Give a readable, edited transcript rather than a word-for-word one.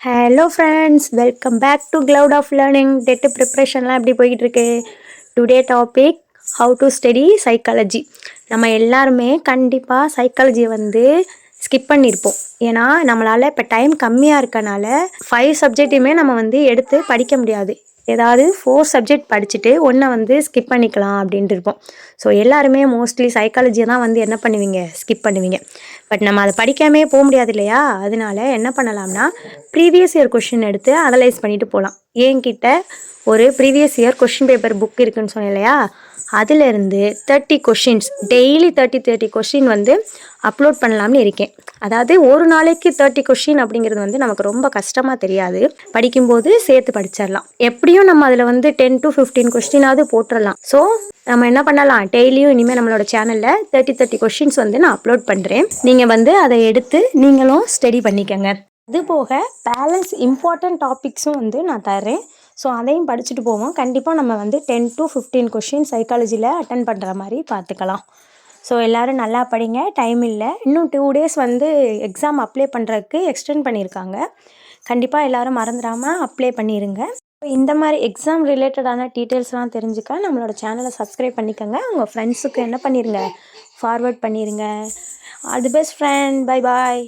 Hello friends, welcome back to cloud of learning. TET ப்ரிப்ரேஷன்லாம் எப்படி போய்கிட்டு இருக்கு? Today topic how to study psychology. நம்ம எல்லாருமே கண்டிப்பாக சைக்காலஜியை ஸ்கிப் பண்ணியிருப்போம். ஏன்னா நம்மளால் இப்போ டைம் கம்மியாக இருக்கனால 5 சப்ஜெக்டையுமே நம்ம எடுத்து படிக்க முடியாது. ஏதாவது 4 சப்ஜெக்ட் படிச்சுட்டு ஒன்றை ஸ்கிப் பண்ணிக்கலாம் அப்படின்ட்டு இருப்போம். ஸோ எல்லாருமே மோஸ்ட்லி சைக்காலஜியை தான் என்ன பண்ணுவீங்க, ஸ்கிப் பண்ணுவீங்க. பட் நம்ம அதை படிக்காமே போக முடியாது இல்லையா? அதனால என்ன பண்ணலாம்னா, ப்ரீவியஸ் இயர் கொஷின் எடுத்து அனலைஸ் பண்ணிட்டு போகலாம். என்கிட்ட ஒரு previous year question paper book இருக்குன்னு சொன்னேன் இல்லையா? அதிலிருந்து 30 கொஷின்ஸ், டெய்லி 30 கொஷின் அப்லோட் பண்ணலாம்னு இருக்கேன். அதாவது ஒரு நாளைக்கு 30 கொஷின் அப்படிங்கிறது நமக்கு ரொம்ப கஷ்டமாக தெரியாது. படிக்கும்போது சேர்த்து படிச்சிடலாம். எப்படியும் நம்ம அதில் 10 to 15 கொஸ்டினாவது போட்டுடலாம். ஸோ நம்ம என்ன பண்ணலாம், டெய்லியும் இனிமேல் நம்மளோட சேனலில் 30 கொஷின்ஸ் நான் அப்லோட் பண்ணுறேன். நீங்கள் அதை எடுத்து நீங்களும் ஸ்டடி பண்ணிக்கங்க. அது போக பேலன்ஸ் இம்பார்ட்டன்ட் டாபிக்ஸும் நான் தரேன். ஸோ அதையும் படிச்சுட்டு போவோம். கண்டிப்பாக நம்ம 10 to 15 கொஷின் சைக்காலஜியில் அட்டன் பண்ணுற மாதிரி பார்த்துக்கலாம். ஸோ எல்லோரும் நல்லா படிங்க. டைம் இல்லை, இன்னும் 2 days எக்ஸாம் அப்ளை பண்ணுறதுக்கு எக்ஸ்டெண்ட் பண்ணியிருக்காங்க. கண்டிப்பாக எல்லோரும் மறந்துடாமல் அப்ளை பண்ணிடுங்க. இந்த மாதிரி எக்ஸாம் ரிலேட்டடான டீட்டெயில்ஸ்லாம் தெரிஞ்சுக்க நம்மளோட சேனலை சப்ஸ்கிரைப் பண்ணிக்கோங்க. உங்கள் ஃப்ரெண்ட்ஸுக்கு என்ன பண்ணிடுங்க, ஃபார்வர்ட் பண்ணிடுங்க. All the best friend. Bye bye.